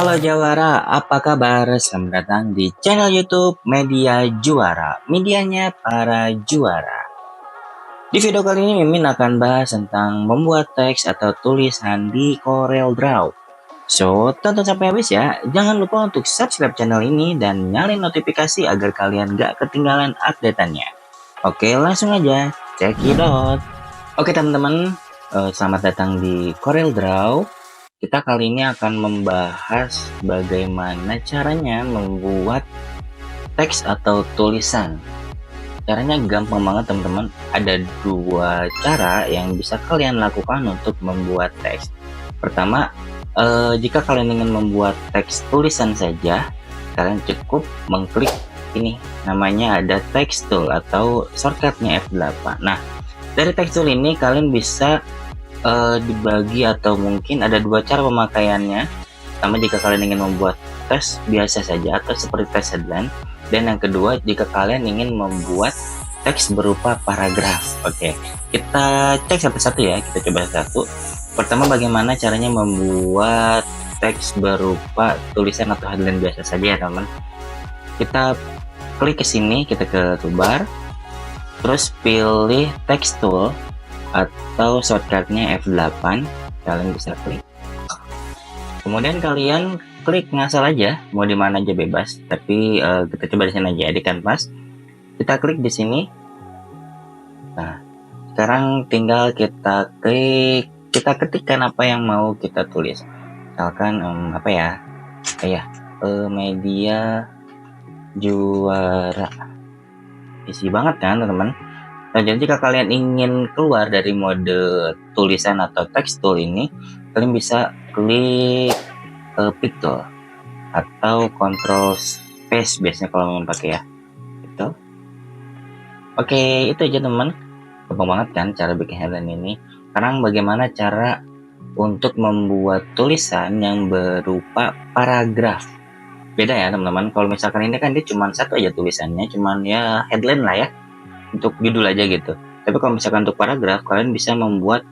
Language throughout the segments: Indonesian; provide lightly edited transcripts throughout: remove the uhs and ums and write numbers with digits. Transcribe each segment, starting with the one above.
Halo Jawara, apa kabar? Selamat datang di channel YouTube Media Juara, medianya para juara. Di video kali ini Mimin akan bahas tentang membuat teks atau tulisan di CorelDRAW. So, tonton sampai habis ya. Jangan lupa untuk subscribe channel ini dan nyalain notifikasi agar kalian gak ketinggalan updateannya. Oke, langsung aja, check it out. Oke teman-teman, selamat datang di CorelDRAW. Kita kali ini akan membahas bagaimana caranya membuat teks atau tulisan. Caranya gampang banget teman-teman. Ada dua cara yang bisa kalian lakukan untuk membuat teks. Pertama, jika kalian ingin membuat teks tulisan saja, kalian cukup mengklik ini, namanya ada text tool atau shortcutnya F8. Nah, dari text tool ini kalian bisa dibagi atau mungkin ada dua cara pemakaiannya. Pertama, jika kalian ingin membuat teks biasa saja atau seperti teks headline, dan yang kedua jika kalian ingin membuat teks berupa paragraf. Oke, kita cek satu-satu ya, kita coba satu. Pertama, bagaimana caranya membuat teks berupa tulisan atau headline biasa saja ya teman. Kita klik ke sini, kita ke toolbar, terus pilih text tool atau shortcutnya F8, kalian bisa klik. Kemudian kalian klik ngasal aja, mau di mana aja bebas. Tapi kita coba di sini aja di kanvas. Kita klik di sini. Nah, sekarang tinggal kita klik, kita ketikkan apa yang mau kita tulis. Misalkan apa ya? Media juara. Isi banget kan teman-teman. Nah, jadi jika kalian ingin keluar dari mode tulisan atau text tool ini, kalian bisa klik pick tool atau control space biasanya kalau ingin pakai ya. Gitu. Oke, itu aja teman. Gampang banget kan cara bikin headline ini. Sekarang bagaimana cara untuk membuat tulisan yang berupa paragraf. Beda ya teman-teman. Kalau misalkan ini kan dia cuma satu aja tulisannya, cuman ya headline lah ya, untuk judul aja gitu. Tapi kalau misalkan untuk paragraf, kalian bisa membuat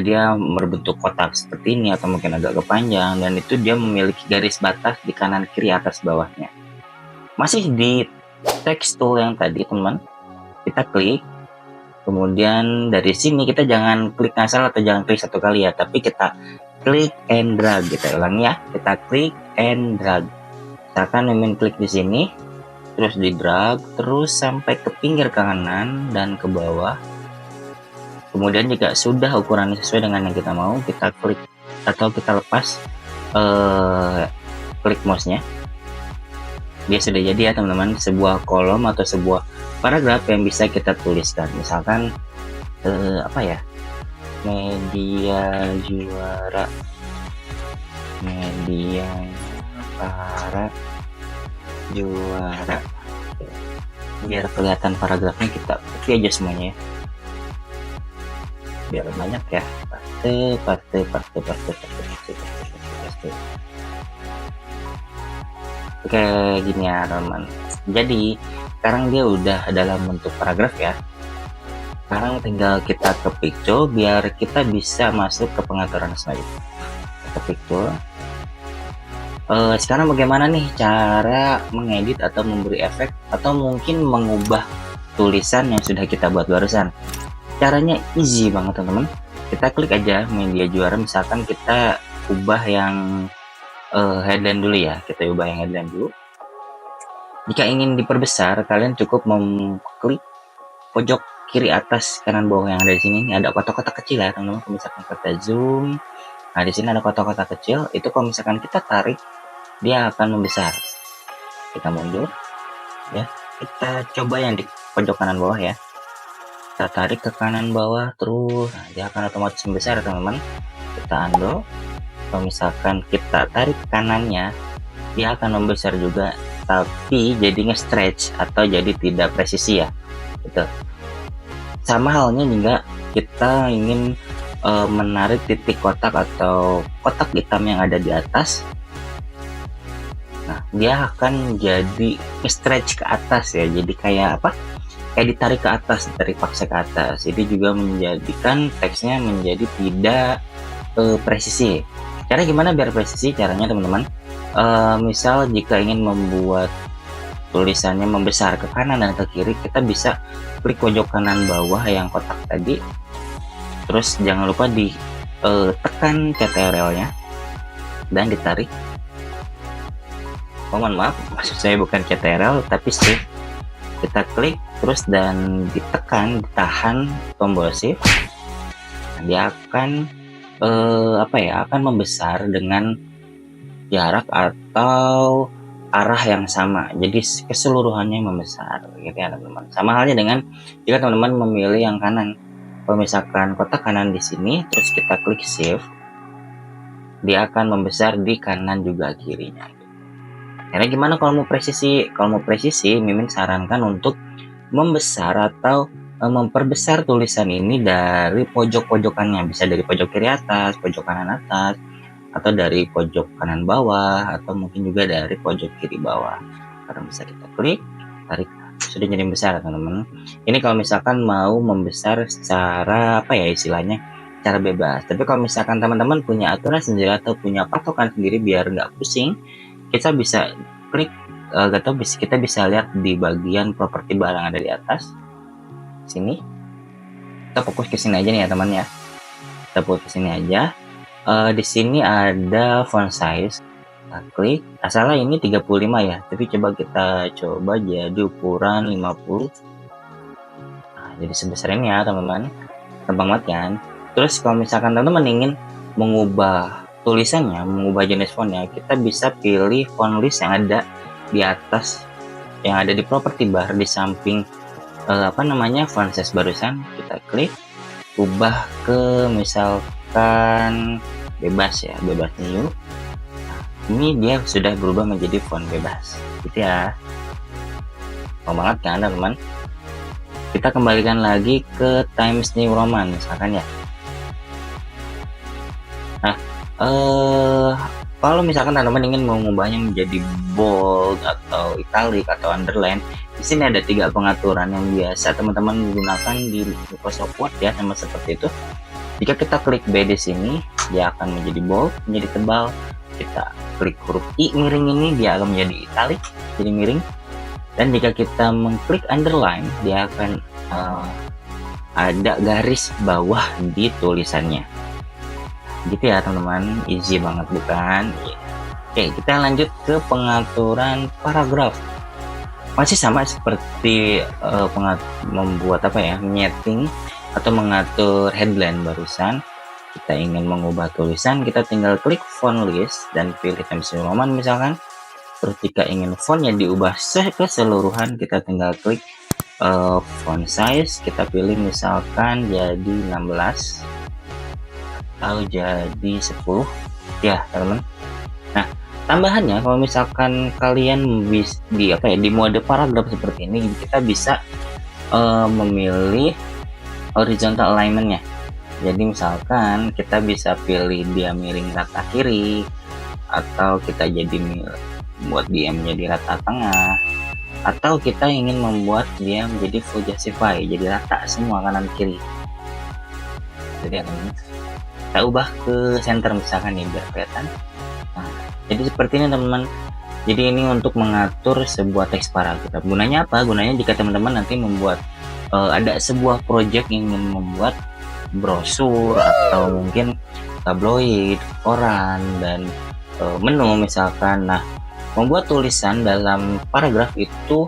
dia berbentuk kotak seperti ini atau mungkin agak kepanjang, dan itu dia memiliki garis batas di kanan kiri atas bawahnya. Masih di text tool yang tadi teman, kita klik, kemudian dari sini kita jangan klik ngasal atau jangan klik satu kali ya, tapi kita klik and drag. Kita ulangi ya, kita klik and drag. Misalkan Mimin klik di sini, terus di drag terus sampai ke pinggir kanan dan ke bawah. Kemudian jika sudah ukurannya sesuai dengan yang kita mau, kita klik atau kita lepas klik mouse-nya. Dia sudah jadi ya teman-teman, sebuah kolom atau sebuah paragraf yang bisa kita tuliskan. Misalkan media juara, media para juara. Biar kelihatan paragrafnya kita copy aja semuanya ya, biar banyak ya. Paste. Oke, gini ya teman. Jadi sekarang dia udah dalam bentuk paragraf ya. Sekarang tinggal kita ke picture biar kita bisa masuk ke pengaturan selanjutnya. Ke picture. Sekarang bagaimana nih cara mengedit atau memberi efek atau mungkin mengubah tulisan yang sudah kita buat barusan. Caranya easy banget teman-teman. Kita klik aja media juara, misalkan kita ubah yang headline dulu ya. Kita ubah yang headline dulu. Jika ingin diperbesar, kalian cukup mengklik pojok kiri atas kanan bawah yang ada di sini. Ini ada kotak-kotak kecil ya teman-teman. Misalkan kita zoom, nah di sini ada kotak-kotak kecil. Itu kalau misalkan kita tarik, dia akan membesar. Kita mundur ya, kita coba yang di pojok kanan bawah ya, kita tarik ke kanan bawah terus, nah, dia akan otomatis membesar teman-teman. Kita undo. Kalau misalkan kita tarik kanannya, dia akan membesar juga, tapi jadi nge-stretch atau jadi tidak presisi ya gitu. Sama halnya jika kita ingin menarik titik kotak atau kotak hitam yang ada di atas. Nah, dia akan jadi stretch ke atas ya. Jadi kayak apa? Kayak ditarik ke atas, ditarik paksa ke atas. Ini juga menjadikan teksnya menjadi tidak presisi. Cara gimana biar presisi? Caranya teman-teman, Misal jika ingin membuat tulisannya membesar ke kanan dan ke kiri, kita bisa klik pojok kanan bawah yang kotak tadi, terus jangan lupa di tekan CTRL-nya dan ditarik. Mohon maaf, maksud saya bukan CTRL tapi shift. Kita klik terus dan ditahan tombol shift. Dia akan akan membesar dengan jarak atau arah yang sama, jadi keseluruhannya membesar gitu ya teman-teman. Sama halnya dengan jika teman-teman memilih yang kanan. Kalau misalkan kotak kanan di sini terus kita klik shift, dia akan membesar di kanan juga kirinya. Karena gimana kalau mau presisi? Kalau mau presisi, Mimin sarankan untuk membesar atau memperbesar tulisan ini dari pojok-pojokannya, bisa dari pojok kiri atas, pojok kanan atas, atau dari pojok kanan bawah, atau mungkin juga dari pojok kiri bawah. Karena bisa kita klik, tarik, sudah jadi besar teman-teman. Ini kalau misalkan mau membesar secara istilahnya cara bebas. Tapi kalau misalkan teman-teman punya aturan sendiri atau punya patokan sendiri biar nggak pusing, kita bisa klik kita bisa lihat di bagian properti barang ada di atas sini. Kita fokus ke sini aja nih ya teman ya. Kita fokus ke sini aja. Di sini ada font size. Kita klik. Asalnya ini 35 ya, tapi coba kita jadi ukuran 50. Nah, jadi sebesar ini ya teman-teman. Gampang banget kan? Terus kalau misalkan teman-teman ingin mengubah tulisannya, mengubah jenis fontnya, kita bisa pilih font list yang ada di atas, yang ada di property bar di samping font size barusan. Kita klik, ubah ke misalkan bebas ya, bebas new. Ini dia sudah berubah menjadi font bebas gitu ya. Banget kan teman-teman. Kita kembalikan lagi ke Times New Roman misalkan ya. Nah, kalau misalkan teman-teman ingin mengubahnya menjadi bold atau italic atau underline, di sini ada 3 pengaturan yang biasa teman-teman gunakan di Microsoft Word ya, sama seperti itu. Jika kita klik B di sini, dia akan menjadi bold, menjadi tebal. Kita klik huruf I miring ini, dia akan menjadi italic, jadi miring. Dan jika kita mengklik underline, dia akan ada garis bawah di tulisannya. Gitu ya teman-teman, easy banget bukan? Oke, kita lanjut ke pengaturan paragraf. Masih sama seperti membuat menyeting atau mengatur headline barusan. Kita ingin mengubah tulisan, kita tinggal klik font list dan pilih Times New Roman misalkan. Terus jika ingin fontnya diubah keseluruhan, kita tinggal klik font size, kita pilih misalkan jadi 16 atau jadi 10 ya teman-teman. Nah, tambahannya kalau misalkan kalian di mode paragraf seperti ini, kita bisa memilih horizontal alignment-nya. Jadi misalkan kita bisa pilih dia miring rata kiri, atau kita jadi buat dia menjadi rata tengah, atau kita ingin membuat dia menjadi full justify, jadi rata semua kanan kiri. Jadi kita ubah ke center misalkan ya biar kelihatan. Nah, jadi seperti ini teman-teman. Jadi ini untuk mengatur sebuah teks paragraf. Gunanya apa? Gunanya jika teman-teman nanti membuat ada sebuah project yang ingin membuat brosur atau mungkin tabloid, koran, dan menu misalkan. Nah, membuat tulisan dalam paragraf itu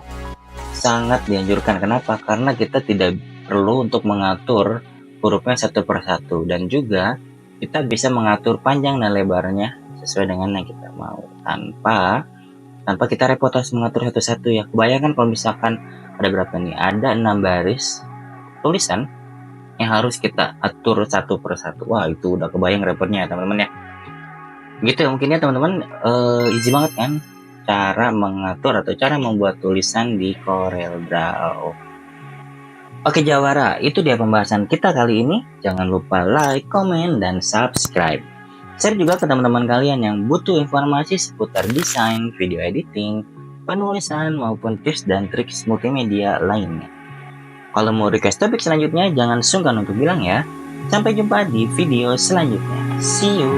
sangat dianjurkan. Kenapa? Karena kita tidak perlu untuk mengatur hurufnya satu persatu, dan juga kita bisa mengatur panjang dan lebarnya sesuai dengan yang kita mau tanpa kita repot harus mengatur satu-satu ya. Kebayangkan kalau misalkan ada berapa nih? Ada 6 baris tulisan yang harus kita atur satu persatu. Wah, itu udah kebayang repotnya ya teman-teman ya. Gitu ya mungkin ya teman-teman, easy banget kan cara mengatur atau cara membuat tulisan di CorelDRAW. Oke Jawara, itu dia pembahasan kita kali ini. Jangan lupa like, komen, dan subscribe. Share juga ke teman-teman kalian yang butuh informasi seputar desain, video editing, penulisan, maupun tips dan trik multimedia lainnya. Kalau mau request topik selanjutnya, jangan sungkan untuk bilang ya. Sampai jumpa di video selanjutnya. See you!